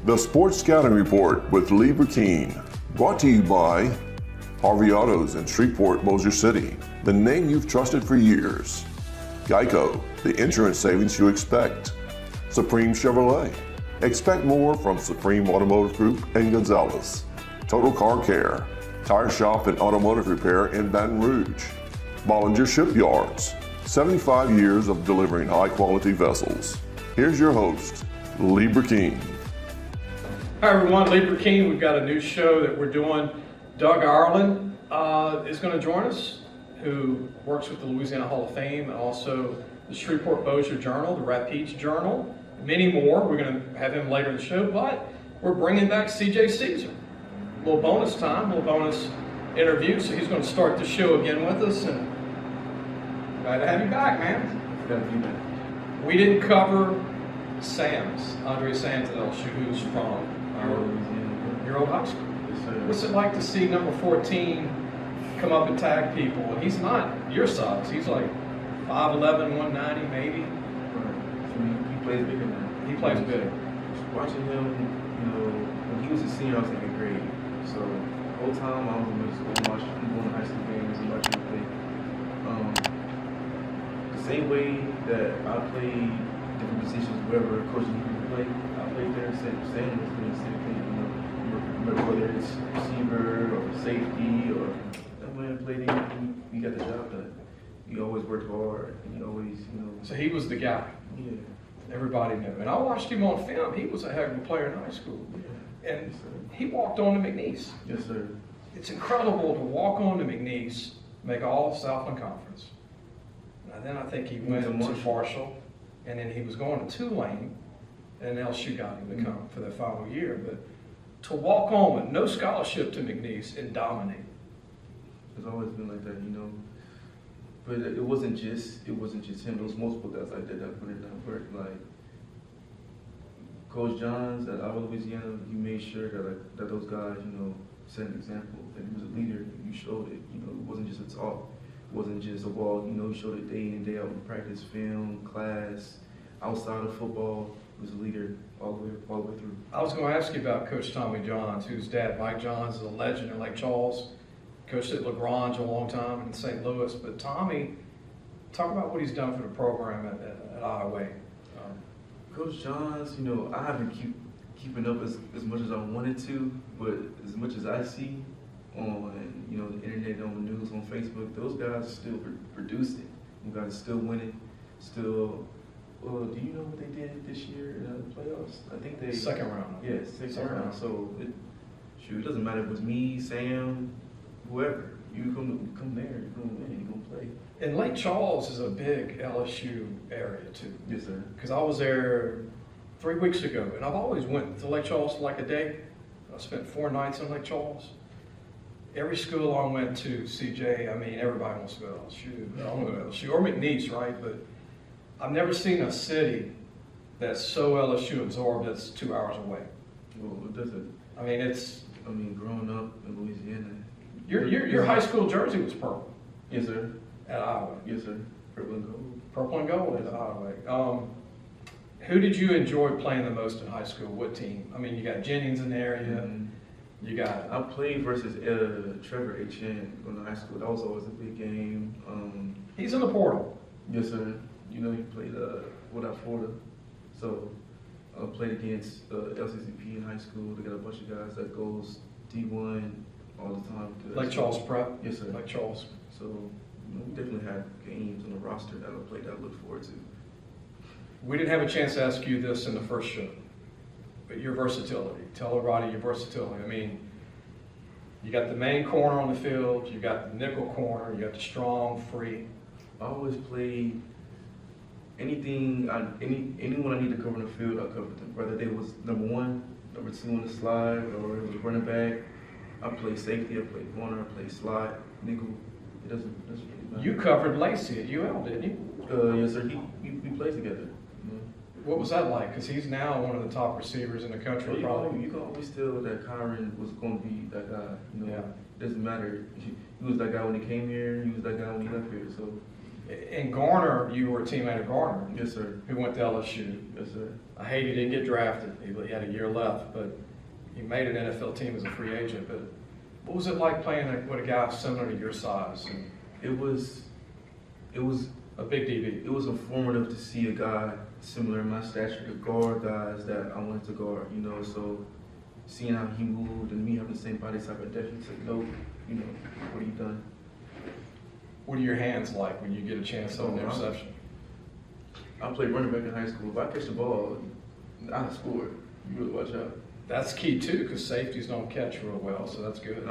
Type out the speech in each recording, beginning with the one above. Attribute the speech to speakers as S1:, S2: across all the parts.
S1: The Sports Scouting Report with Lee Burkeen, brought to you by Harvey Autos in Shreveport, Bossier City, the name you've trusted for years. Geico, the insurance savings you expect. Supreme Chevrolet, expect more from Supreme Automotive Group and Gonzalez. Total Car Care, tire shop and automotive repair in Baton Rouge. Bollinger Shipyards, 75 years of delivering high-quality vessels. Here's your host, Lee Burkeen.
S2: Hi everyone, Lee Burkeen. We've got a new show that we're doing. Doug Ireland is going to join us, who works with the Louisiana Hall of Fame and also the Shreveport Bossier Journal, the Rapides Journal, many more. We're going to have him later in the show, but we're bringing back Cejae Ceasar. A little bonus time, a little bonus interview. So he's going to start the show again with us, and glad to have you back, man.
S3: Glad to be back.
S2: We didn't cover Andre Sam's at LSU, who's from your old high school.
S3: Yes, sir.
S2: What's it like to see number 14 come up and tag people? And he's not your size. He's like 5'11", 190 maybe.
S3: Right. I mean, he plays bigger now.
S2: He plays big.
S3: Watching him, when he was a senior, I was in 8th grade. So the whole time I was in middle school, watching him going to high school games and watching him play. The same way that I played different positions wherever coaches would play, I played there. Sam was doing the same thing. Whether it's receiver or safety or that man played in, he got the job done. He always worked hard and he always,
S2: So he was the guy.
S3: Yeah.
S2: Everybody knew. And I watched him on film. He was a heck of a player in high school.
S3: Yeah.
S2: And
S3: Yes, sir.
S2: he walked on to McNeese.
S3: Yes, sir.
S2: It's incredible to walk on to McNeese, make all Southland Conference. And then I think he went to Marshall, and then he was going to Tulane, and LSU got him to come for the final year. But to walk on with no scholarship to McNeese and dominate.
S3: It's always been like that, But it wasn't just him. There was multiple guys like that put in that work. Like Coach Johns at Iowa, Louisiana, he made sure that those guys, set an example. That he was a leader. You showed it. It wasn't just a talk. It wasn't just a wall. You showed it day in and day out in practice, film, class, outside of football. He was a leader all the way through.
S2: I was going to ask you about Coach Tommy Johns, whose dad, Mike Johns, is a legend in Lake Charles. Coached at LaGrange a long time in St. Louis. But Tommy, talk about what he's done for the program at Iowa.
S3: Coach Johns, I haven't keeping up as much as I wanted to, but as much as I see on the internet, on the news, on Facebook, those guys still producing. You guys still winning, still. Do you know what they did this year in the playoffs? I think they
S2: Second round.
S3: Yeah, second round. So it doesn't matter if it was me, Sam, whoever. You come there, you're gonna win, you're gonna play.
S2: And Lake Charles is a big LSU area too.
S3: Yes, sir.
S2: Because I was there 3 weeks ago, and I've always went to Lake Charles like a day. I spent 4 nights in Lake Charles. Every school I went to, Cejae, everybody wants to go to LSU. I want to go to LSU or McNeese, right? But I've never seen a city that's so LSU absorbed that's 2 hours away.
S3: Well, it doesn't. Growing up in Louisiana.
S2: Your high school jersey was purple.
S3: Yes, sir.
S2: At Iowa.
S3: Yes, sir. Purple and gold.
S2: Purple and gold at Iowa. Who did you enjoy playing the most in high school? What team? You got Jennings in the area.
S3: Mm-hmm.
S2: You got.
S3: I played versus Trevor H.N. in high school. That was always a big game.
S2: He's in the portal.
S3: Yes, sir. He played without Florida. So I played against LCCP in high school. They got a bunch of guys that goes D1 all the time.
S2: Lake Charles Prep.
S3: Yes, sir.
S2: Lake Charles.
S3: So we definitely had games on the roster that I played that I look forward to.
S2: We didn't have a chance to ask you this in the first show, but your versatility. Tell everybody your versatility. You got the main corner on the field, you got the nickel corner, you got the strong, free.
S3: I always played anyone I need to cover in the field, I covered them. Whether they was number 1, number 2 on the slide, or it was running back. I played safety, I played corner, I played slot, nickel. It doesn't really matter.
S2: You covered Lacey at UL, didn't you?
S3: Yes, sir. We played together.
S2: What was that like? Because he's now one of the top receivers in the country, probably.
S3: You can always tell that Kyron was going to be that guy.
S2: Yeah.
S3: It doesn't matter. He was that guy when he came here. He was that guy when he left here. So
S2: In Garner, you were a teammate of Garner,
S3: Yes, sir.
S2: who went to LSU.
S3: Yes, sir.
S2: I hate he didn't get drafted. He had a year left, but he made an NFL team as a free agent. But what was it like playing with a guy similar to your size and
S3: It was
S2: a big DB?
S3: it was informative to see a guy similar in my stature to guard guys that I wanted to guard, you know, so seeing how he moved and me having the same body type, I definitely said, nope, you know, what have you done?
S2: What are your hands like when you get a chance on an
S3: Oh,
S2: interception?
S3: I played running back in high school. If I catch the ball, I score. You really watch out.
S2: That's key too, because safeties don't catch real well, so that's good.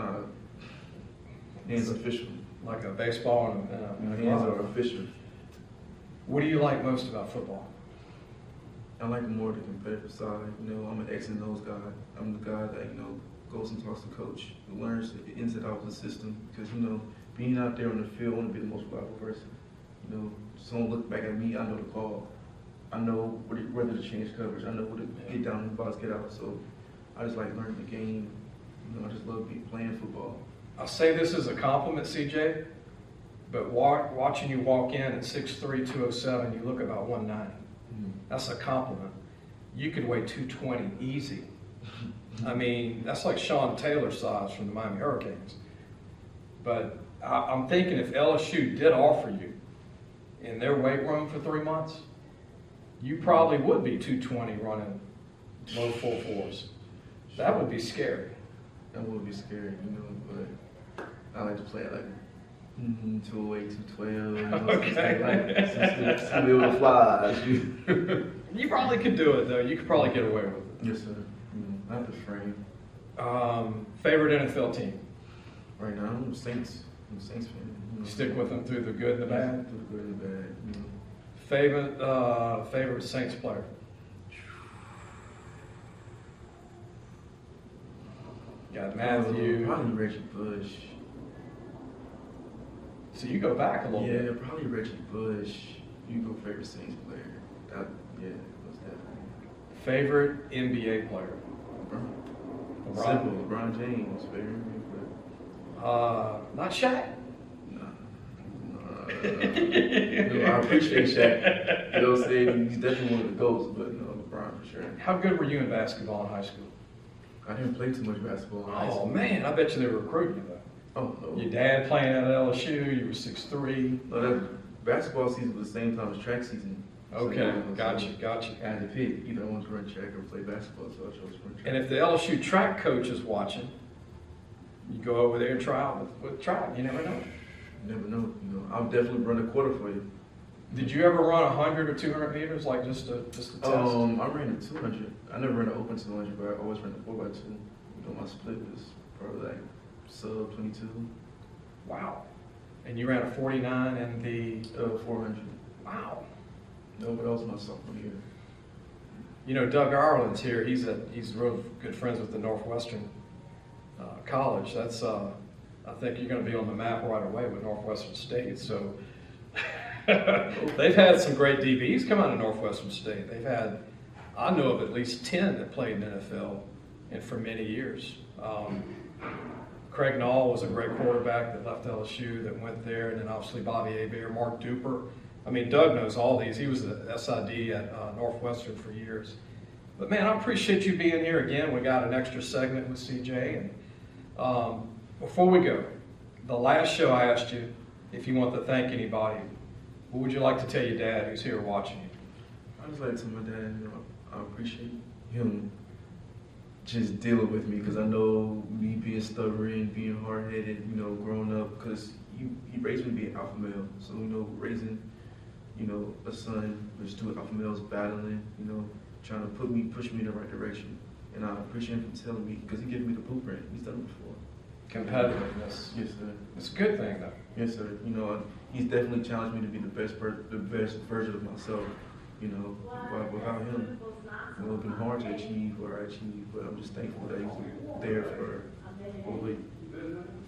S3: Hands are official.
S2: Like a baseball and a
S3: Hands
S2: glove.
S3: are official.
S2: What do you like most about football?
S3: I like more the competitive side. You know, I'm an X and O's guy. I'm the guy that, you know, goes and talks to coach, who learns the ins and outs of the system. Because, you know, being out there on the field, I want to be the most reliable person. You know, someone look back at me, I know the call. I know whether to change coverage. I know whether to get down in the box, get out. So I just like learning the game. You know, I just love playing football.
S2: I'll say this as a compliment, CJ, but watching you walk in at 6'3", 207, you look about 190. That's a compliment. You could weigh 220 easy. I mean, that's like Sean Taylor's size from the Miami Hurricanes. But I'm thinking if LSU did offer you in their weight room for 3 months, you probably would be 220 running low 4.4s. That would be scary.
S3: That would be scary, you know, but I like to play at like 208, 212. You know,
S2: Okay.
S3: some be able to fly.
S2: You probably could do it though. You could probably get away with it.
S3: Yes, sir. You know, I have the frame.
S2: Favorite NFL team?
S3: Right now, I'm a Saints. I'm a Saints fan. You know,
S2: Stick with them through the good and the bad.
S3: Through the good and the bad. You know.
S2: Favorite Saints player? Got Matthew.
S3: Probably Reggie Bush.
S2: So you go back a little bit.
S3: Yeah, probably Reggie Bush. You go favorite Saints player. Yeah, what's that?
S2: Favorite NBA player?
S3: LeBron. Simple. LeBron James. Favorite.
S2: Not Shaq.
S3: No, I appreciate Shaq. You know what I'm saying? He's definitely one of the GOATs, but no, LeBron for sure.
S2: How good were you in basketball in high school?
S3: I didn't play too much basketball in high school.
S2: Oh man, I bet you they were recruiting you though.
S3: Oh, no.
S2: Your dad playing at LSU, you were 6'3".
S3: No, that basketball season was the same time as track season.
S2: Okay,
S3: So, you know,
S2: gotcha.
S3: I had to pick. Either I wanted to run track or play basketball, so I chose to run track.
S2: And if the LSU track coach is watching, you go over there and try out with track. You never know.
S3: You never know. You know, I'll definitely run a quarter for you.
S2: Did you ever run 100 or 200 meters, like just a test?
S3: I ran a 200. I never ran an open 200, but I always ran a 4x2. You know, my split was probably like sub 22.
S2: Wow. And you ran a 49 and the
S3: 400.
S2: wow.
S3: No, but that was my sophomore year.
S2: You know, Doug Ireland's here. He's real good friends with the Northwestern College. That's I think you're going to be on the map right away with Northwestern State. So they've had some great DBs come out of Northwestern State. They've had, I know of at least 10 that played in the NFL and for many years. Craig Nall was a great quarterback that left LSU, that went there, and then obviously Bobby Hebert, Mark Duper. I mean, Doug knows all these. He was the SID at Northwestern for years. But man, I appreciate you being here again. We got an extra segment with Cejae. And before we go, the last show I asked you if you want to thank anybody. What would you like to tell your dad who's here watching you?
S3: I just like to tell my dad, you know, I appreciate him just dealing with me, because I know me being stubborn, being hard-headed, you know, growing up, because he raised me to be an alpha male. So, you know, raising, you know, a son with two alpha males battling, you know, trying to push me in the right direction. And I appreciate him for telling me, because he gave me the blueprint. He's done it before.
S2: Competitiveness.
S3: Yes, sir.
S2: It's a good thing, though.
S3: Yes, sir. You know, he's definitely challenged me to be the best version of myself. You know, without him, it would have been hard to achieve what I achieved. But I'm just thankful that he was there for me.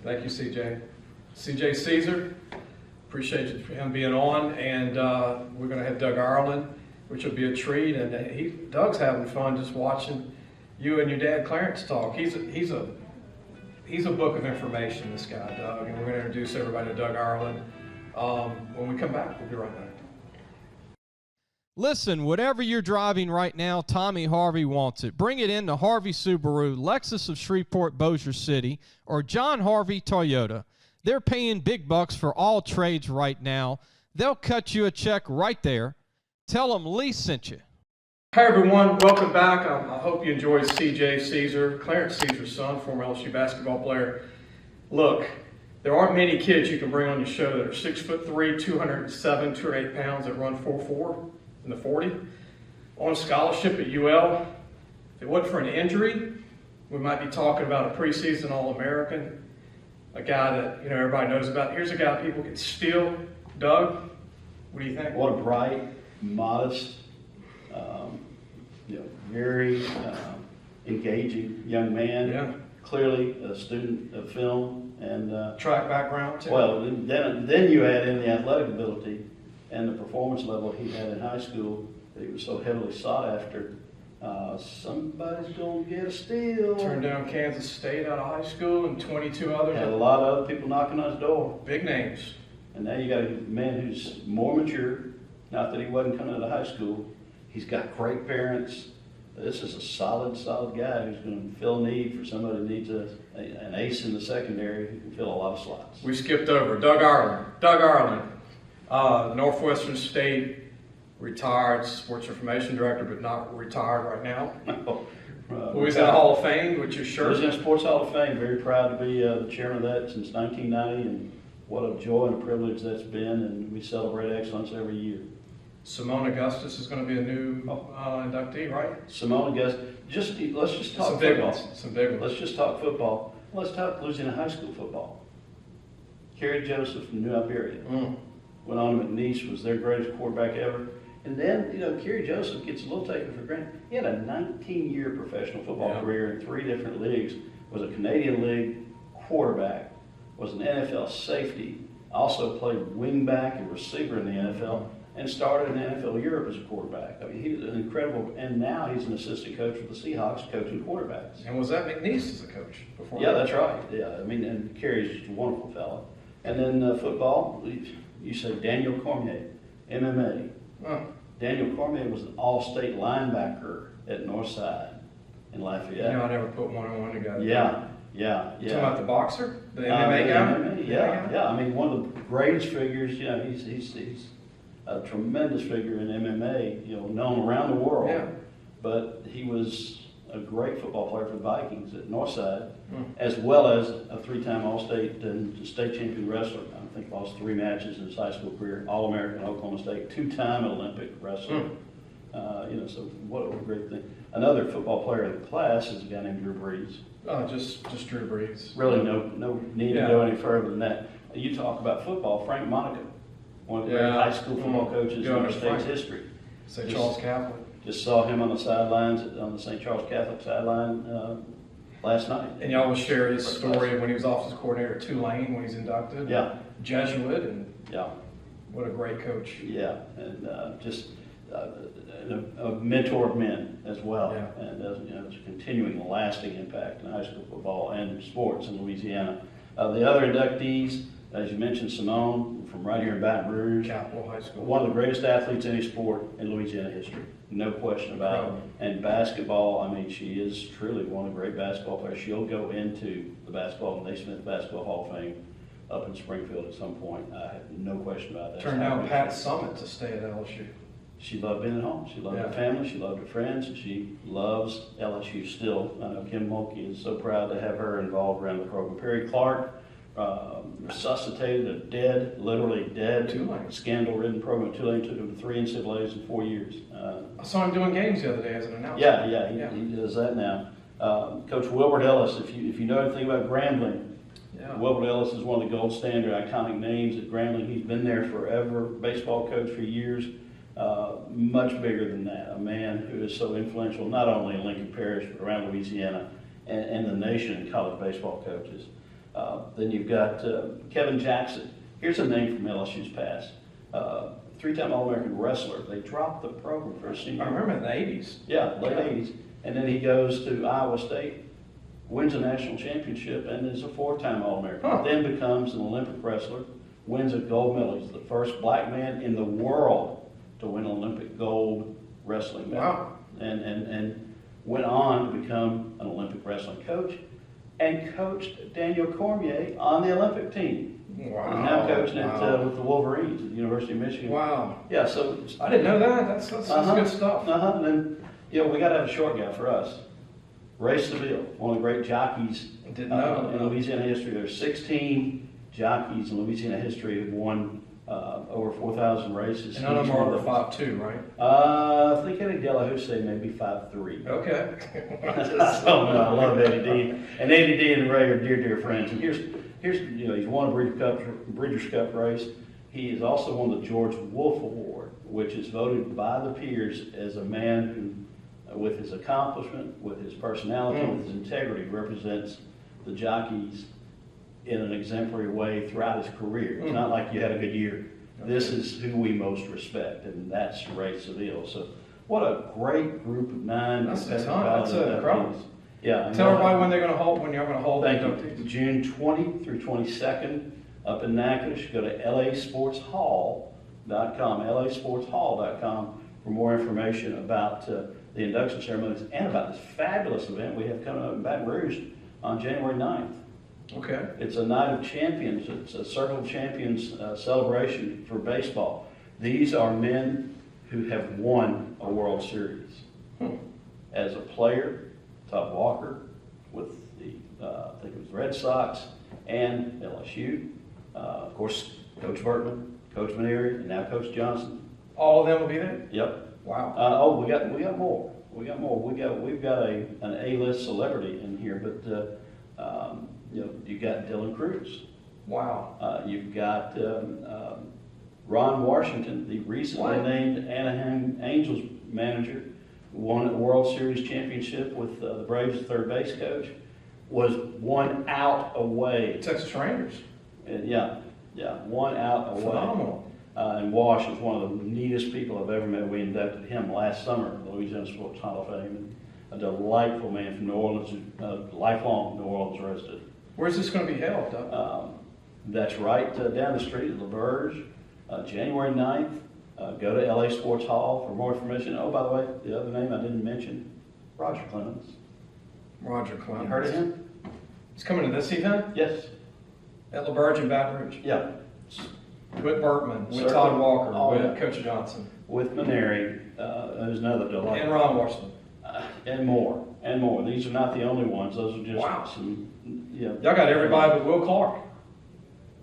S2: Thank you, CJ. CJ Ceasar, appreciate you for him being on. And we're going to have Doug Ireland, which will be a treat. And Doug's having fun just watching you and your dad Clarence talk. He's a book of information, this guy, Doug. And we're going to introduce everybody to Doug Ireland. When we come back, we'll be right back.
S4: Listen, whatever you're driving right now, Tommy Harvey wants it. Bring it in to Harvey Subaru, Lexus of Shreveport, Bossier City, or John Harvey Toyota. They're paying big bucks for all trades right now. They'll cut you a check right there. Tell them Lee sent you.
S2: Hi everyone, welcome back. I hope you enjoyed Cejae, Ceasar, Clarence Ceasar's son, former LSU basketball player. Look, there aren't many kids you can bring on your show that are 6'3", 207, 208 pounds that run 4.4 in the 40. On scholarship at UL. If it wasn't for an injury, we might be talking about a preseason All-American, a guy that everybody knows about. Here's a guy people can steal. Doug, what do you think?
S5: What a bright, modest, very engaging young man.
S2: Yeah.
S5: Clearly a student of film and
S2: Track background too.
S5: well, then you add in the athletic ability and the performance level he had in high school. He was so heavily sought after. Somebody's gonna get a steal.
S2: Turned down Kansas State out of high school and 22 others.
S5: Had a lot of other people knocking on his door.
S2: Big names.
S5: And now you got a man who's more mature. Not that he wasn't coming out of high school. He's got great parents. This is a solid guy who's going to fill a need for somebody who needs an ace in the secondary who can fill a lot of slots.
S2: We skipped over Doug Ireland. Doug Ireland, Northwestern State, retired sports information director, but not retired right now. Louisiana Hall of Fame, which is sure.
S5: Louisiana Sports Hall of Fame. Very proud to be the chairman of that since 1990, and what a joy and a privilege that's been. And we celebrate excellence every year.
S2: Simone Augustus is going to be a new inductee, right?
S5: Simone Augustus. Let's just talk
S2: Some big
S5: football.
S2: ones. Some big ones.
S5: Let's just talk football. Let's talk Louisiana high school football. Kerry Joseph from New Iberia went on to McNeese, was their greatest quarterback ever. And then, Kerry Joseph gets a little taken for granted. He had a 19-year professional football career in 3 different leagues, was a Canadian League quarterback, was an NFL safety, also played wingback and receiver in the NFL, and started in the NFL Europe as a quarterback. I mean, he was an incredible, and now he's an assistant coach for the Seahawks, coaching quarterbacks.
S2: And was that McNeese as a coach before?
S5: Yeah, that's right. Yeah, I mean, and Kerry's just a wonderful fellow. And then football, you say Daniel Cormier, MMA. Daniel Cormier was an all-state linebacker at Northside in Lafayette.
S2: I never put one on one together.
S5: Yeah.
S2: You talking about the boxer? The MMA guy?
S5: MMA, yeah. I mean, one of the greatest figures, he's a tremendous figure in MMA, known around the world.
S2: Yeah.
S5: But he was a great football player for the Vikings at Northside, as well as a 3-time All-State and state champion wrestler. I think lost 3 matches in his high school career. All-American at Oklahoma State, 2-time Olympic wrestler. So what a great thing. Another football player in the class is a guy named Drew Brees.
S2: Oh, just Drew Brees.
S5: Really, no need to go any further than that. You talk about football, Frank Monaco, one of the great high school football coaches in our state's history.
S2: St. Charles Catholic.
S5: Just saw him on the sidelines, on the St. Charles Catholic sideline last night.
S2: And y'all will share his story when he was office coordinator at Tulane when he's inducted.
S5: Yeah.
S2: Jesuit, and
S5: yeah,
S2: what a great coach.
S5: Yeah, and just a mentor of men as well.
S2: Yeah.
S5: And it's continuing lasting impact in high school football and sports in Louisiana. The other inductees, as you mentioned, Simone from right here in Baton Rouge.
S2: Capital High School.
S5: One of the greatest athletes in any sport in Louisiana history. No question about it. And basketball, I mean, she is truly one of the great basketball players. She'll go into the Naismith Basketball Hall of Fame up in Springfield at some point. I have no question about that.
S2: Turned down Pat Summitt to stay at LSU.
S5: She loved being at home. She loved her family. She loved her friends. And she loves LSU still. I know Kim Mulkey is so proud to have her involved around the program. Perry Clark resuscitated a dead, literally dead, scandal-ridden program at Tulane. Took him to 3 NCAAs in 4 years.
S2: I saw him doing games the other day as an announcer.
S5: Yeah, he does that now. Coach Wilbert Ellis, if you know anything about Grambling, Wilbert Ellis is one of the gold standard iconic names at Grambling. He's been there forever, baseball coach for years. Much bigger than that, a man who is so influential not only in Lincoln Parish but around Louisiana and the nation in college baseball coaches. Then you've got Kevin Jackson. Here's a name from LSU's past. 3-time All-American wrestler. They dropped the program for a senior.
S2: I remember in the 80s.
S5: Yeah, late 80s. And then he goes to Iowa State, wins a national championship, and is a 4-time All-American. Then becomes an Olympic wrestler, wins a gold medal. He's the first black man in the world to win an Olympic gold wrestling medal.
S2: Wow.
S5: And went on to become an Olympic wrestling coach and coached Daniel Cormier on the Olympic team.
S2: Wow.
S5: He's now coaching
S2: Wow.
S5: with the Wolverines at the University of Michigan.
S2: Wow.
S5: Yeah, so
S2: I didn't know that. That's good stuff.
S5: And then, we got to have a short guy for us. Ray Seville, one of the great jockeys
S2: Didn't know.
S5: in Louisiana history. There's 16 jockeys in Louisiana history who've won over 4,000 races.
S2: And none of them are over 5'2", right?
S5: I think Eddie Delahousse may be 5'3".
S2: Okay.
S5: So, I love Eddie D. And Eddie D and Ray are dear friends. And here's he's won a Breeders' Cup race. He is also won the George Wolf Award, which is voted by the peers as a man who, with his accomplishment, with his personality, with his integrity, represents the jockeys in an exemplary way throughout his career. It's not like you had a good year. This is who we most respect, and that's Ray Seville. So what a great group of 9.
S2: That's a ton. That's incredible.
S5: Yeah.
S2: Tell everybody when you're going to hold.
S5: Thank you. June 20 through 22nd up in Natchitoches. Go to lasportshall.com, lasportshall.com for more information about the induction ceremonies and about this fabulous event we have coming up in Baton Rouge on January 9th.
S2: Okay.
S5: It's a Night of Champions. It's a Circle of Champions celebration for baseball. These are men who have won a World Series. As a player, Todd Walker with the, I think it was Red Sox and LSU. Of course, Coach Bertman, Coach Maneri, and now Coach Johnson.
S2: All of them will be there?
S5: Yep.
S2: Wow.
S5: We got more. We've got an A-list celebrity in here, but you got Dylan Cruz.
S2: Wow.
S5: You've got Ron Washington, the recently named Anaheim Angels manager, won a World Series championship with the Braves' third base coach, was 1 out away.
S2: Texas Rangers.
S5: And yeah, 1 out away.
S2: Phenomenal.
S5: And Wash is one of the neatest people I've ever met. We inducted him last summer in the Louisiana Sports Hall of Fame. And a delightful man from New Orleans, a lifelong New Orleans resident.
S2: Where's this going to be held, Doug?
S5: That's right down the street at LaBerge, January 9th. Go to LA Sports Hall for more information. Oh, by the way, the other name I didn't mention, Roger Clemens.
S2: Roger Clemens.
S5: You heard of him?
S2: He's coming to this event?
S5: Yes.
S2: At LaBerge in Baton Rouge?
S5: Yeah.
S2: With Bertman, with
S5: Circle.
S2: Todd Walker,
S5: Oh,
S2: with
S5: yeah.
S2: Coach Johnson.
S5: With Maneri, who's another delight.
S2: And Ron Washington.
S5: And more. These are not the only ones. Those are just
S2: Wow.
S5: some,
S2: Y'all got everybody but Will Clark.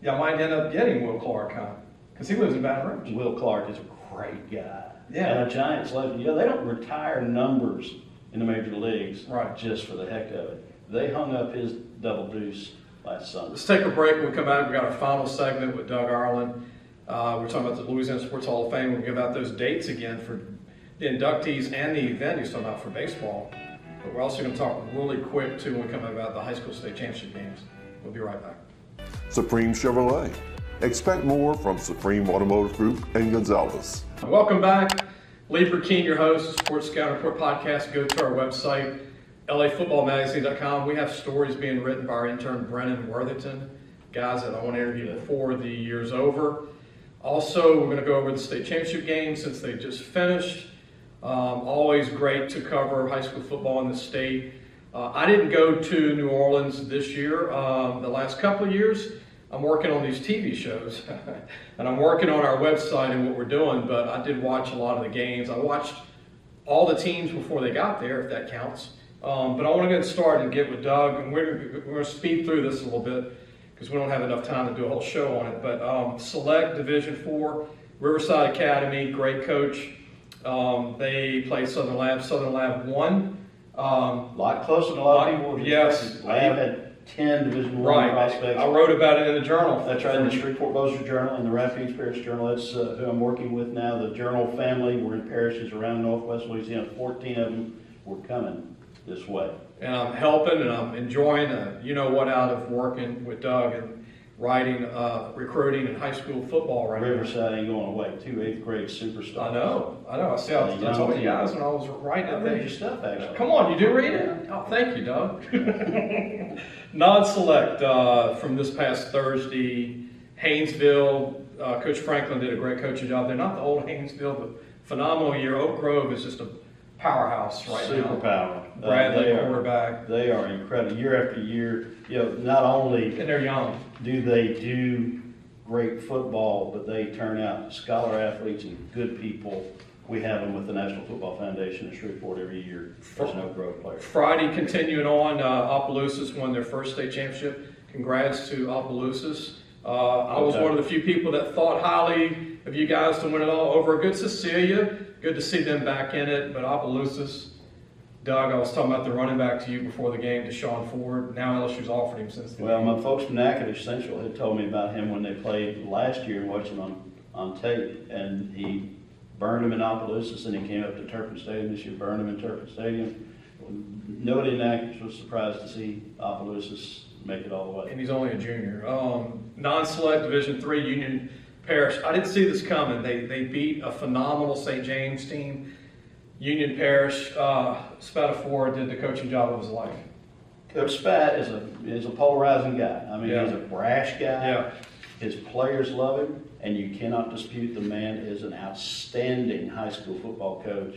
S2: Y'all might end up getting Will Clark, huh? Because he lives in Baton Rouge.
S5: Will Clark is a great guy.
S2: Yeah.
S5: And a Giants legend. They don't retire numbers in the major leagues just for the heck of it. They hung up his double deuce last summer.
S2: Let's take a break. When we come back, we got our final segment with Doug Arlen. We're talking about the Louisiana Sports Hall of Fame. We'll give out those dates again for the inductees and the event he's talking about for baseball. But we're also going to talk really quick, too, when we come about the high school state championship games. We'll be right back.
S1: Supreme Chevrolet. Expect more from Supreme Automotive Group and Gonzalez.
S2: Welcome back. Lee Burkeen, your host, Sports Scout Report Podcast. Go to our website, lafootballmagazine.com. We have stories being written by our intern, Brennan Worthington, guys that I want to interview before the year's over. Also, we're going to go over the state championship games since they just finished. Always great to cover high school football in the state. I didn't go to New Orleans this year. The last couple of years, I'm working on these TV shows, and I'm working on our website and what we're doing, but I did watch a lot of the games. I watched all the teams before they got there, if that counts. But I want to get started and get with Doug, and we're going to speed through this a little bit because we don't have enough time to do a whole show on it. But select Division IV, Riverside Academy, great coach. They played Southern Lab. Southern Lab won.
S5: A lot closer than a lot of people would
S2: Yes.
S5: expect. Lab had 10 Division I prospects.
S2: I wrote about it in the journal.
S5: That's right, in the Shreveport-Bossier Journal and the Rapides Parish Journal. That's who I'm working with now. The Journal family, we're in parishes around northwest Louisiana. 14 of them were coming this way.
S2: And I'm helping and I'm enjoying out of working with Doug and writing, recruiting and high school football right now.
S5: Riverside ain't going away. 2 8th grade superstars.
S2: I know. I see. I told you guys when I was writing
S5: I
S2: it.
S5: read your stuff, actually.
S2: Come on, you do read it? Oh, thank you, Doug. Non-select from this past Thursday Haynesville, Coach Franklin did a great coaching job. They're not the old Haynesville, but phenomenal year. Oak Grove is just a powerhouse right now.
S5: Superpower.
S2: Bradley,
S5: They are-
S2: quarterback.
S5: They are incredible. Year after year, not only
S2: And they're young.
S5: do they do great football, but they turn out scholar athletes and good people. We have them with the National Football Foundation in Shreveport every year as an Oak Grove player.
S2: Friday, continuing on, Opelousas won their first state championship. Congrats to Opelousas. I was one of the few people that thought highly of you guys to win it all over a good Cesae. Good to see them back in it, but Opelousas, Doug, I was talking about the running back to you before the game, Deshaun Ford. Now LSU's offered him since then.
S5: Well, my folks from Natchitoches Central had told me about him when they played last year and watched him on tape, and he burned him in Opelousas, and he came up to Turpin Stadium this year, burned him in Turpin Stadium. Nobody in Natchitoches was surprised to see Opelousas make it all the way.
S2: And he's only a junior. Non-select Division III Union Parish. I didn't see this coming. They beat a phenomenal St. James team. Union Parish, Spatafore did the coaching job of his life.
S5: Coach Spat is a polarizing guy. I mean,
S2: Yeah.
S5: he's a brash guy.
S2: Yeah.
S5: His players love him, and you cannot dispute the man is an outstanding high school football coach.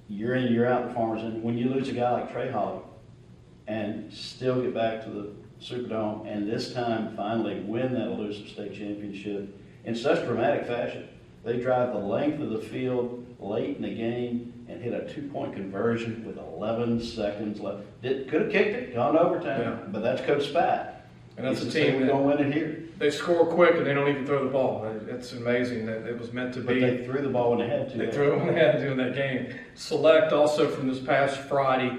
S5: Year in, year out in Farmers, and when you lose a guy like Trey Holly and still get back to the Superdome, and this time finally win that elusive state championship in such dramatic fashion. They drive the length of the field late in the game and hit a 2-point conversion with 11 seconds left. Could have kicked it, gone overtime,
S2: Yeah.
S5: but that's Coach Spat.
S2: And that's
S5: He's
S2: a
S5: to say
S2: team
S5: we're
S2: that
S5: going to win it here.
S2: they score quick and they don't even throw the ball. It's amazing that it was meant to
S5: But
S2: be.
S5: they threw the ball when they had to.
S2: They threw it when they had to do in that game. Select also from this past Friday,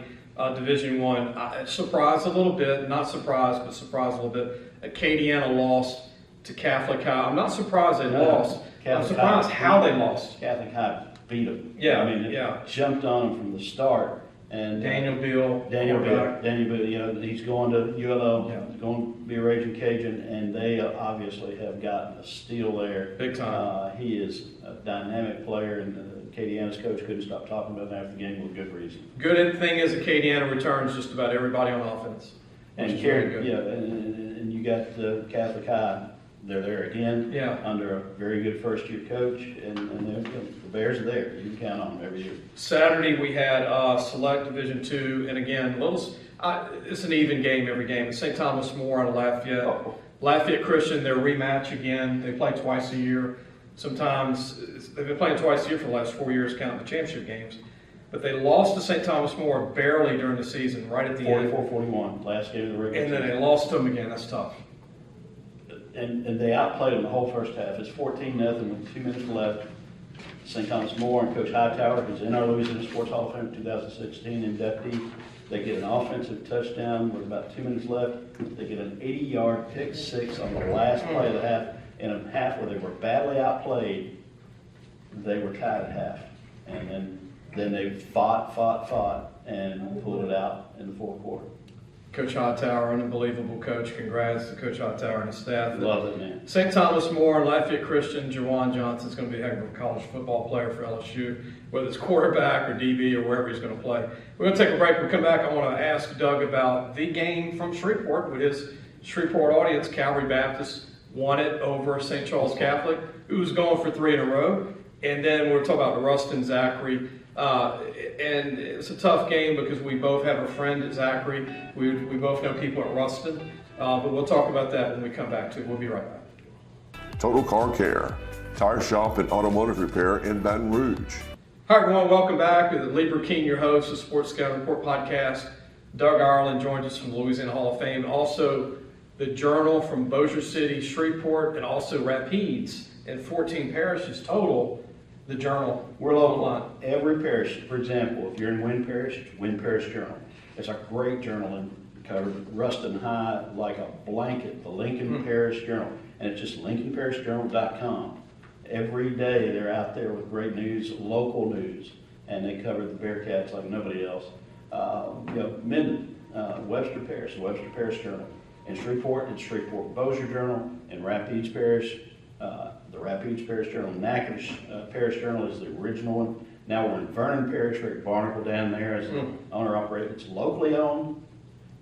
S2: Division One. Surprised a little bit, not surprised, but surprised a little bit. Acadiana lost to Catholic High. I'm not surprised they
S5: No,
S2: lost. I'm
S5: Catholic
S2: surprised
S5: High
S2: how they lost.
S5: Catholic High beat them.
S2: Yeah,
S5: I mean,
S2: yeah.
S5: it jumped on them from the start. And
S2: Daniel Beal,
S5: Daniel
S2: quarterback.
S5: Beal, he's going to ULO,
S2: Yeah.
S5: he's going to be a Raging Cajun, and they obviously have gotten a steal there.
S2: Big time.
S5: He is a dynamic player, and Acadiana's coach couldn't stop talking about him after the game with good reason.
S2: Good thing is Acadiana returns just about everybody on offense.
S5: And
S2: Which is very
S5: Carrie,
S2: good.
S5: and you got the Catholic High. They're there again.
S2: Yeah.
S5: Under a very good first-year coach, and the Bears are there. You can count on them every year.
S2: Saturday we had Select Division Two, and again, it's an even game every game. It's St. Thomas More out of Lafayette.
S5: Oh.
S2: Lafayette Christian, their rematch again. They play twice a year. Sometimes they've been playing twice a year for the last 4 years, counting the championship games. But they lost to St. Thomas More barely during the season, right at the end.
S5: 44-41, last game of the regular
S2: And then
S5: season.
S2: they lost to them again. That's tough.
S5: And they outplayed them the whole first half. It's 14-0 with 2 minutes left. St. Thomas More and Coach Hightower, who's in our Louisiana Sports Hall of Fame 2016 inductee, they get an offensive touchdown with about 2 minutes left. They get an 80-yard pick six on the last play of the half. In a half where they were badly outplayed, they were tied at half. And then they fought, and pulled it out in the fourth quarter.
S2: Coach Hightower, an unbelievable coach. Congrats to Coach Hightower and his staff.
S5: Love it, man.
S2: St. Thomas More and Lafayette Christian, Jawan Johnson's going to be a heck of a college football player for LSU, whether it's quarterback or DB or wherever he's going to play. We're going to take a break. When we come back, I want to ask Doug about the game from Shreveport with his Shreveport audience. Calvary Baptist won it over St. Charles Catholic, who's going for 3 in a row. And then we're talking about Ruston Zachary. And it's a tough game because we both have a friend at Zachary. We both know people at Ruston. But we'll talk about that when we come back to it. We'll be right back.
S1: Total Car Care, tire shop and automotive repair in Baton Rouge.
S2: Hi, everyone. Welcome back. Lee Burkeen, your host of Sports Scouting Report podcast. Doug Ireland joins us from the Louisiana Hall of Fame. Also, the Journal from Bossier City, Shreveport, and also Rapides and 14 parishes total. The Journal.
S5: We're local.
S2: Online.
S5: Every parish, for example, if you're in Wynn Parish, it's Wynn Parish Journal. It's a great journal and covered Ruston High like a blanket, the Lincoln Parish Journal. And it's just LincolnParishJournal.com. Every day they're out there with great news, local news, and they cover the Bearcats like nobody else. Minden, Webster Parish, the Webster Parish Journal. In Shreveport, it's Shreveport Bossier Journal. In Rapides Parish, the Rapides Parish Journal. Natchitoches Parish Journal is the original one. Now we're in Vernon Parish, Rick Barnacle down there as the owner-operator. It's locally owned.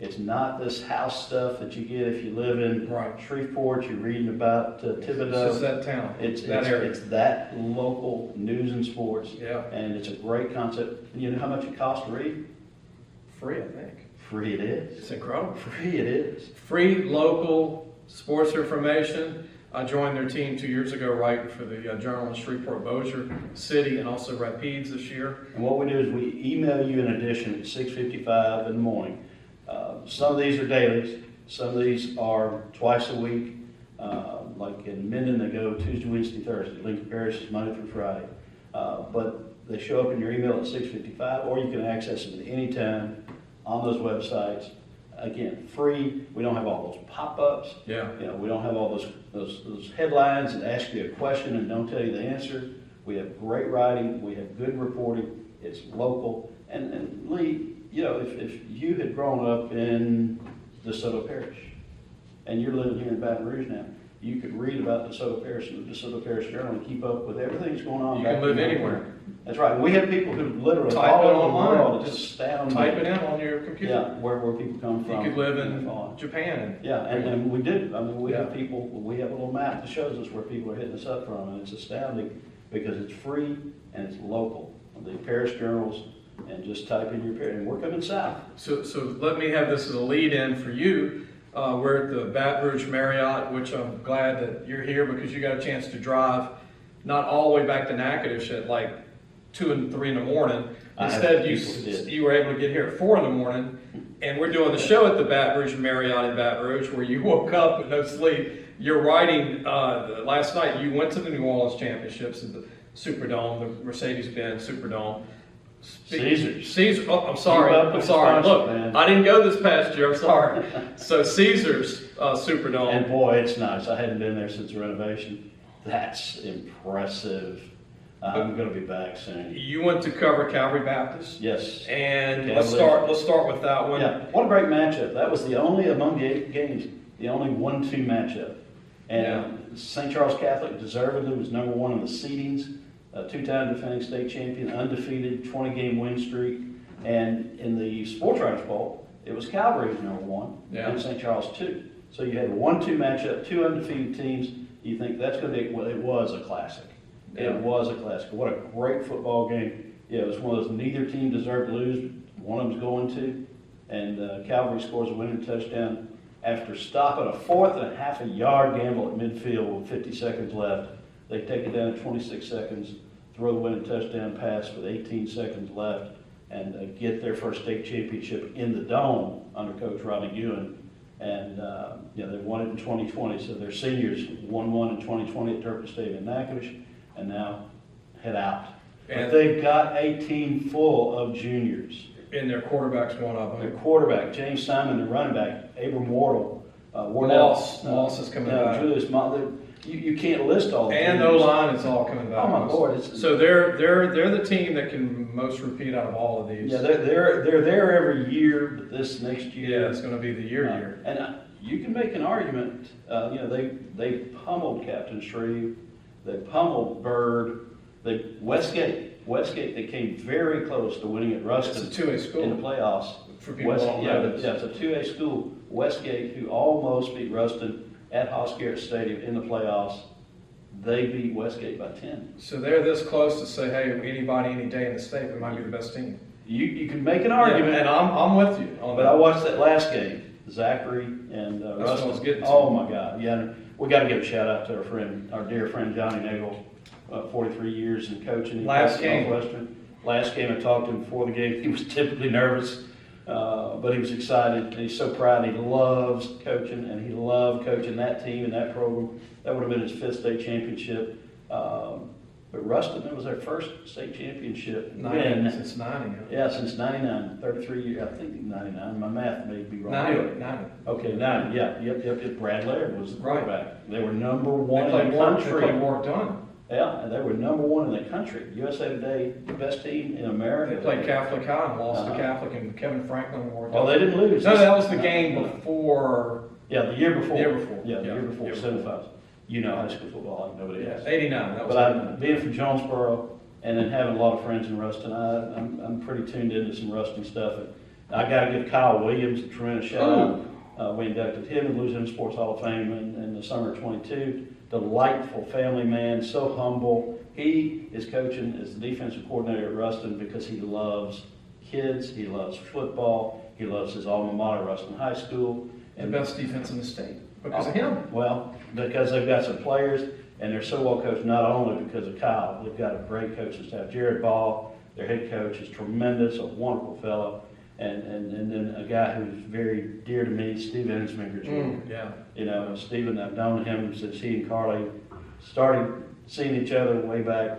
S5: It's not this house stuff that you get if you live in
S2: Right.
S5: Shreveport, you're reading about Thibodeau.
S2: It's just that town, that area.
S5: It's that local news and sports.
S2: Yeah.
S5: And it's a great concept. You know how much it costs to read?
S2: Free, I think.
S5: Free it is.
S2: It's incredible.
S5: Free it is.
S2: Free local sports information. I joined their team 2 years ago, writing for the Journal in Shreveport, Bossier City, and also Rapides this year.
S5: And what we do is we email you an edition at 6:55 in the morning. Some of these are dailies. Some of these are twice a week. Like in Minden, they go Tuesday, Wednesday, Thursday. Lincoln Parish is Monday through Friday. But they show up in your email at 6:55, or you can access them at any time on those websites. Again, free. We don't have all those pop-ups.
S2: Yeah.
S5: You know, we don't have all those headlines that ask you a question and don't tell you the answer. We have great writing. We have good reporting. It's local. And Lee, you know, if you had grown up in DeSoto Parish and you're living here in Baton Rouge now, you could read about DeSoto Parish in the DeSoto Parish Journal and keep up with everything that's going on.
S2: You
S5: back
S2: can live
S5: in
S2: anywhere.
S5: That's right. We have people who literally
S2: Type
S5: all
S2: it
S5: over the
S2: online.
S5: world. It's
S2: Just
S5: astounding.
S2: Type it in on your computer.
S5: Yeah, where people come from.
S2: You could live in
S5: and
S2: Japan.
S5: yeah, and we do. I mean, we have
S2: Yeah.
S5: people, we have a little map that shows us where people are hitting us up from, and it's astounding because it's free and it's local. The parish journals, and just type in your parish, and we're coming south.
S2: So let me have this as a lead-in for you. We're at the Baton Rouge Marriott, which I'm glad that you're here because you got a chance to drive not all the way back to Natchitoches at like 2 and 3 in the morning. Instead, you were able to get here at 4 in the morning, and we're doing the show at the Baton Rouge Marriott in Baton Rouge, where you woke up with no sleep. You're writing. Last night, you went to the New Orleans Championships at the Superdome, the Mercedes-Benz Superdome. Caesar. Oh, I'm sorry. I'm sorry. Look,
S5: man.
S2: I didn't go this past year. I'm sorry. So Caesar's Superdome.
S5: And boy, it's nice. I hadn't been there since the renovation. That's impressive. I'm going to be back soon.
S2: You went to cover Calvary Baptist.
S5: Yes.
S2: And
S5: Okay,
S2: let's start with that one.
S5: Yeah, what a great matchup. That was the only, among the 8 games, the only 1-2 matchup. And St. Charles Catholic deservedly was number 1 in the seedings, a 2-time defending state champion, undefeated, 20-game win streak. And in the Sports Writers Bowl, it was Calvary's number 1 and St. Charles 2. So you had a 1-2 matchup, 2 undefeated teams. You think that's going to be, well, it was a classic.
S2: Yeah.
S5: It was a classic. What a great football game. Yeah, it was one of those neither team deserved to lose, one of them's going to. And Calvary scores a winning touchdown after stopping a 4.5 yard gamble at midfield with 50 seconds left. They take it down to 26 seconds, throw the winning touchdown pass with 18 seconds left, and get their first state championship in the Dome under Coach Rodney Ewan. And they won it in 2020, so their seniors won one in 2020 at Turpin Stadium in Natchitoches, and now head out. But they've got a team full of juniors.
S2: And their quarterback's one of them.
S5: Their quarterback, James Simon, their running back, Abram Wardle.
S2: Moss is coming back.
S5: Julius Moss. You can't list all of them.
S2: And O-line is all coming back.
S5: Oh my Lord!
S2: So they're the team that can most repeat out of all of these.
S5: Yeah, they're there every year, but this next year.
S2: Yeah, it's going to be the year.
S5: And you can make an argument. They pummeled Captain Shreve, they pummeled Bird, Westgate. They came very close to winning at Ruston.
S2: It's a 2A school
S5: in the playoffs.
S2: For people who don't know this.
S5: Yeah, it's a 2A school. Westgate, who almost beat Ruston at Hoss Garrett Stadium in the playoffs, they beat Westgate by 10.
S2: So they're this close to say, hey, anybody, any day in the state, we might be the best team.
S5: You can make an argument.
S2: Yeah, and I'm with you on
S5: But
S2: that.
S5: I watched that last game, Zachary and
S2: That's what I was
S5: Ruston.
S2: getting to.
S5: Oh my God! Yeah, we got to give a shout out to our dear friend Johnny Nagel, 43 years in coaching.
S2: Last game.
S5: Northwestern. Last game, I talked to him before the game. He was typically nervous, but he was excited. He's so proud. He loves coaching, and he loved coaching that team and that program. That would have been his 5th state championship. But Ruston, that was their first state championship win.
S2: Since 90.
S5: Yeah, since 99, 33 years, I think 99. My math may be wrong.
S2: 90.
S5: Okay, 90, yeah. Yep. Brad Laird was the quarterback. They were number
S2: They
S5: 1 in
S2: played
S5: the
S2: Warren. They
S5: country.
S2: played Warren Dunn.
S5: Yeah, and they were number 1 in the country. USA Today, the best team in America.
S2: They played Catholic High and lost to Catholic, and Kevin Franklin and Warren Dunn.
S5: Oh, they didn't lose.
S2: No, that was the game before.
S5: Yeah, the year before.
S2: The year before.
S5: Yeah, the year before, semifinals. You know high school football like nobody else.
S2: 89. That was
S5: But
S2: 89.
S5: being from Jonesboro and then having a lot of friends in Ruston, I'm pretty tuned into some Ruston stuff. I got to give Kyle Williams a tremendous shout out. We inducted him in Louisiana Sports Hall of Fame in the summer of '22. Delightful family man, so humble. He is coaching as the defensive coordinator at Ruston because he loves kids, he loves football, he loves his alma mater, Ruston High School.
S2: And the best defense in the state because of him.
S5: Well, because they've got some players, and they're so well coached, not only because of Kyle. They've got a great coaching staff. Jared Ball, their head coach, is tremendous, a wonderful fellow. And then a guy who's very dear to me, Steve Ensminger Jr.
S2: Yeah.
S5: You know, Stephen, I've known him since he and Carly started seeing each other way back,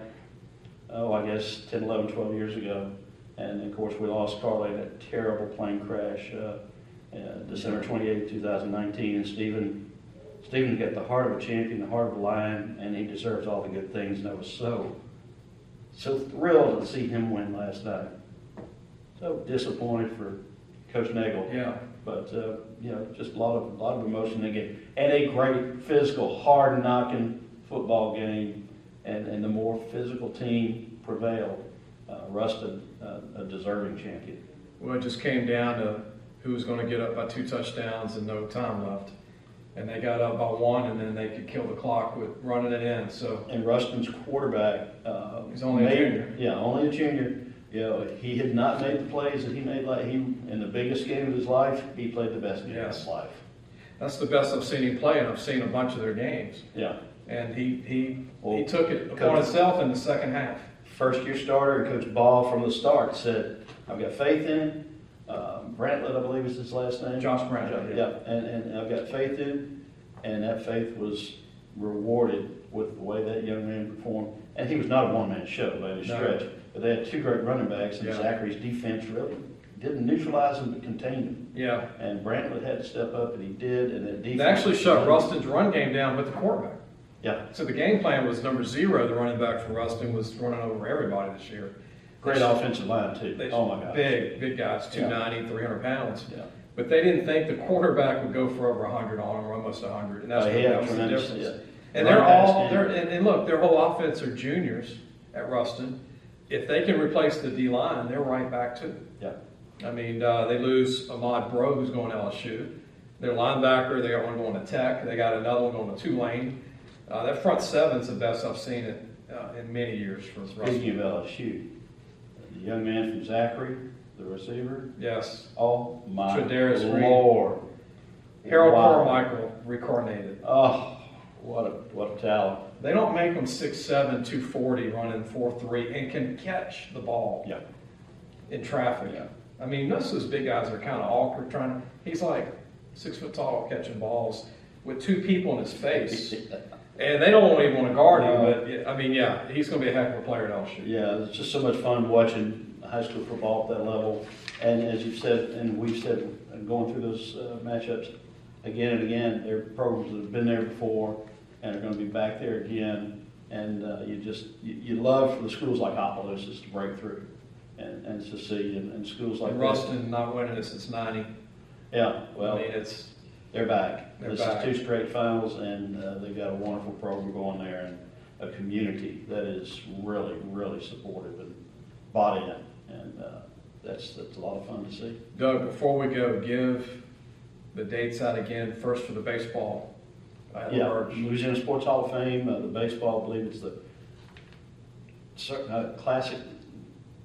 S5: I guess 10, 11, 12 years ago. And of course, we lost Carly in that terrible plane crash December 28, 2019. And Stephen's got the heart of a champion, the heart of a lion, and he deserves all the good things. And I was so thrilled to see him win last night. So disappointed for Coach Nagel.
S2: Yeah.
S5: But just a lot of emotion again, and a great physical, hard-knocking football game, and the more physical team prevailed. Ruston, a deserving champion.
S2: Well, it just came down to who was going to get up by 2 touchdowns and no time left. And they got up by 1, and then they could kill the clock with running it in. So.
S5: And Ruston's quarterback,
S2: he's only a junior.
S5: Yeah, only a junior. He had not made the plays that he made. In the biggest game of his life, he played the best game of his life.
S2: That's the best I've seen him play, and I've seen a bunch of their games.
S5: Yeah.
S2: And he took it upon himself in the second half.
S5: First-year starter, Coach Ball from the start said, "I've got faith in him." Brantlett, I believe is his last name.
S2: Josh Brantlett.
S5: Yeah, and I've got faith in him, and that faith was rewarded with the way that young man performed. And he was not a one-man show by any stretch. But they had 2 great running backs, and Zachary's defense really didn't neutralize him, but contained him.
S2: Yeah.
S5: And Brantlett had to step up, and he did. And that defense.
S2: They actually shut Ruston's run game down with the quarterback.
S5: Yeah.
S2: So the game plan was number 0, the running back for Ruston, was running over everybody this year.
S5: Great offensive line, too. Oh, my gosh.
S2: Big guys, 290, 300 pounds.
S5: Yeah.
S2: But they didn't think the quarterback would go for over 100 on him, or almost 100. And that's that was the difference.
S5: Yeah.
S2: And they're all, and look, their whole offense are juniors at Ruston. If they can replace the D-line, they're right back too.
S5: Yeah.
S2: I mean, they lose Ahmad Bro, who's going to LSU. Their linebacker, they got one going to Tech. They got another one going to Tulane. That front seven's the best I've seen it in many years for Ruston.
S5: Speaking of LSU, the young man from Zachary, the receiver.
S2: Yes.
S5: Oh my
S2: Lord. Harold Carmichael reincarnated.
S5: Oh, what a talent.
S2: They don't make them 6'7", 240, running 4.3, and can catch the ball in traffic.
S5: Yeah.
S2: I mean, most of those big guys are kind of awkward he's like 6 foot tall catching balls with 2 people in his face. And they don't even want to guard him, but I mean, he's going to be a heck of a player at LSU.
S5: Yeah, it's just so much fun watching high school football at that level. And as you've said, and we've said, going through those matchups again and again, there are programs that have been there before and are going to be back there again. And you love for the schools like Opelousas to break through and to see, and schools like
S2: Ruston not winning it since '90.
S5: Yeah, well,
S2: I mean,
S5: they're back.
S2: This
S5: is 2 straight finals, and they've got a wonderful program going there, and a community that is really, really supportive and bought in, and that's a lot of fun to see.
S2: Doug, before we go, give the dates out again. First for the baseball.
S5: Louisiana Sports Hall of Fame, the baseball, I believe it's the Classic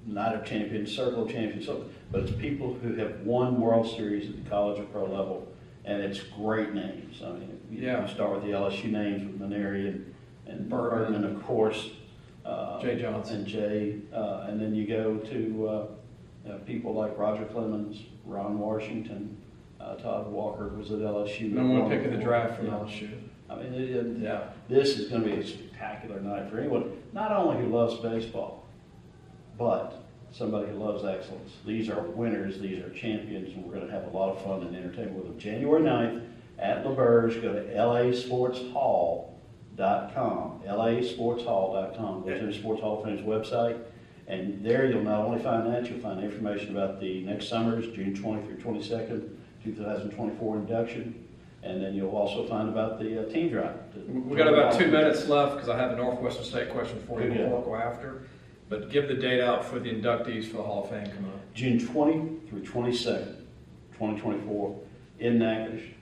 S5: Night of Champions, Circle of Champions, but it's people who have won World Series at the college or pro level, and it's great names. I mean, you start with the LSU names with Maneri and Bergman, of course,
S2: Jay Johnson.
S5: and Jay, and then you go to people like Roger Clemens, Ron Washington, Todd Walker was at LSU.
S2: Number 1 pick of the draft from LSU.
S5: I mean, this is going to be a spectacular night for anyone, not only who loves baseball, but somebody who loves excellence. These are winners, these are champions, and we're going to have a lot of fun and entertainment with them. January 9th at LaBerge, go to lasportshall.com, lasportshall.com, Louisiana Sports Hall of Fame's website, and there you'll not only find that, you'll find information about the next summer's June 20th through 22nd, 2024 induction, and then you'll also find about the team drive.
S2: We've got about 2 minutes left because I have a Northwestern State question for you before we go after. But give the date out for the inductees for the Hall of Fame coming up.
S5: June 20 through 22nd, 2024, in Natchitoches.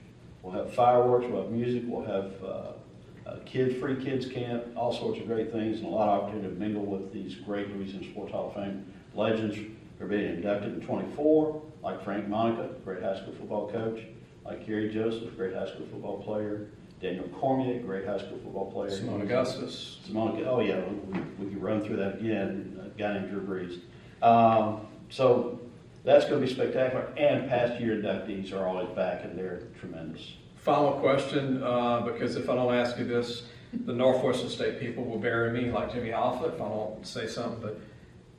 S5: We'll have fireworks, we'll have music, we'll have free kids camp, all sorts of great things, and a lot of opportunity to mingle with these great Louisiana Sports Hall of Fame legends who are being inducted in 24, like Frank Monica, great high school football coach, like Kerry Joseph, great high school football player, Daniel Cormier, great high school football player.
S2: Simone Augustus.
S5: Oh yeah, we could run through that again, a guy named Drew Brees. So that's going to be spectacular, and past year inductees are always back, and they're tremendous.
S2: Final question, because if I don't ask you this, the Northwestern State people will bury me like Jimmy Hoffa if I don't say something, but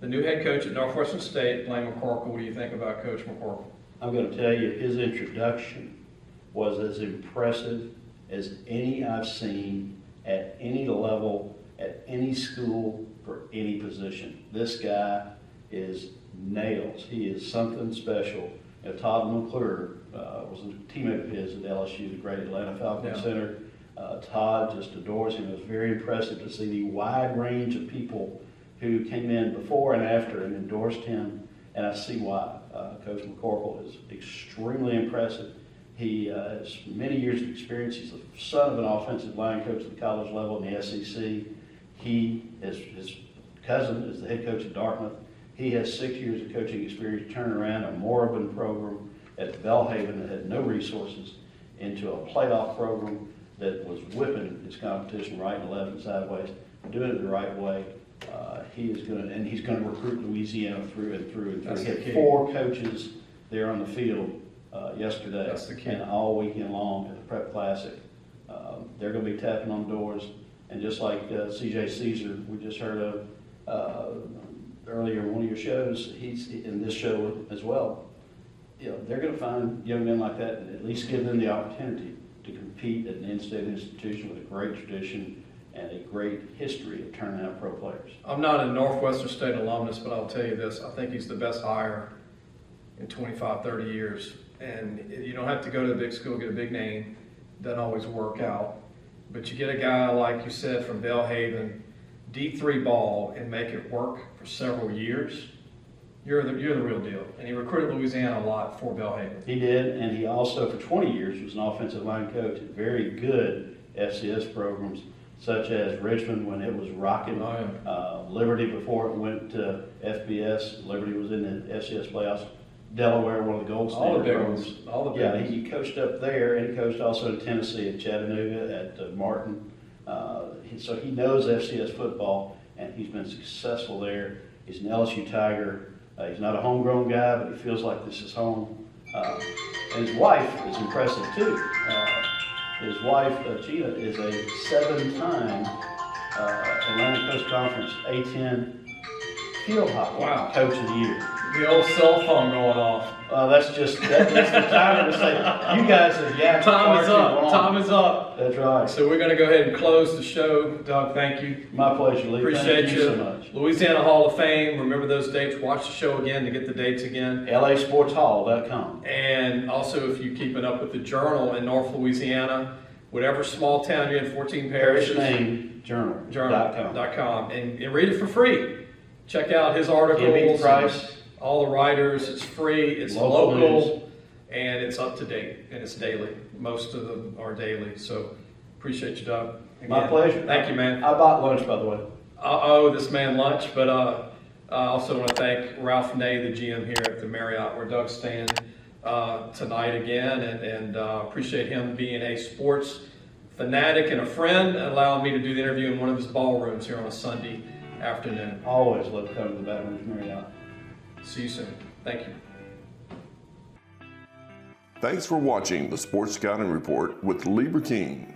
S2: the new head coach at Northwestern State, Blaine McCorkle, what do you think about Coach McCorkle?
S5: I'm going to tell you, his introduction was as impressive as any I've seen at any level, at any school, for any position. This guy is nails. He is something special. Todd McClure was a teammate of his at LSU, the great Atlanta Falcons center. Todd just adores him. It was very impressive to see the wide range of people who came in before and after and endorsed him, and I see why. Coach McCorkle is extremely impressive. He has many years of experience. He's the son of an offensive line coach at the college level in the SEC. His cousin is the head coach at Dartmouth. He has 6 years of coaching experience turning around a moribund program at Belhaven that had no resources into a playoff program that was whipping its competition right and left and sideways, doing it the right way. He's going to recruit Louisiana through and through and through.
S2: That's
S5: He had
S2: the key.
S5: 4 coaches there on the field yesterday.
S2: That's the key.
S5: And all weekend long at the Prep Classic. They're going to be tapping on doors, and just like Cejae Ceasar, we just heard of earlier in one of your shows, he's in this show as well. You know, they're going to find young men like that and at least give them the opportunity to compete at an in-state institution with a great tradition and a great history of turning out pro players.
S2: I'm not a Northwestern State alumnus, but I'll tell you this, I think he's the best hire in 25, 30 years. And you don't have to go to the big school, get a big name. Doesn't always work out. But you get a guy, like you said, from Belhaven, deep 3 ball, and make it work for several years. You're the real deal. And he recruited Louisiana a lot for Belhaven.
S5: He did, and he also, for 20 years, was an offensive line coach at very good FCS programs, such as Richmond when it was rocking, Liberty before it went to FBS. Liberty was in the FCS playoffs. Delaware, one of the gold standard programs.
S2: All the big ones.
S5: He coached up there, and he coached also in Tennessee at Chattanooga, at Martin. So he knows FCS football, and he's been successful there. He's an LSU Tiger. He's not a homegrown guy, but he feels like this is home. And his wife is impressive too. His wife, Gina, is a 7-time Atlantic Coast Conference A10 field hockey coach of the year.
S2: The old cell phone going off.
S5: That's the time to say, you guys have yapped
S2: Time is
S5: far too
S2: up.
S5: long.
S2: Time is up.
S5: That's right.
S2: So we're going to go ahead and close the show. Doug, thank you.
S5: My pleasure, Lee.
S2: Appreciate
S5: Thank
S2: you.
S5: so much.
S2: Louisiana Hall of Fame. Remember those dates. Watch the show again to get the dates again.
S5: LASportshall.com.
S2: And also, if you're keeping up with the Journal in North Louisiana, whatever small town you're in, 14 parishes.
S5: Name Journal.com.
S2: Journal.com. And read it for free. Check out his articles.
S5: Give me the price.
S2: All the writers. It's free. It's local. And it's up to date. And it's daily. Most of them are daily. So appreciate you, Doug. Again,
S5: My pleasure.
S2: Thank you, man.
S5: I bought lunch, by the way.
S2: I owe this man lunch, but I also want to thank Ralph Ney, the GM here at the Marriott, where Doug's staying tonight again, and appreciate him being a sports fanatic and a friend, allowing me to do the interview in one of his ballrooms here on a Sunday afternoon.
S5: Always love coming to the Baton Rouge Marriott.
S2: See you soon. Thank you.
S1: Thanks for watching the Sports Scouting Report with Lieber King.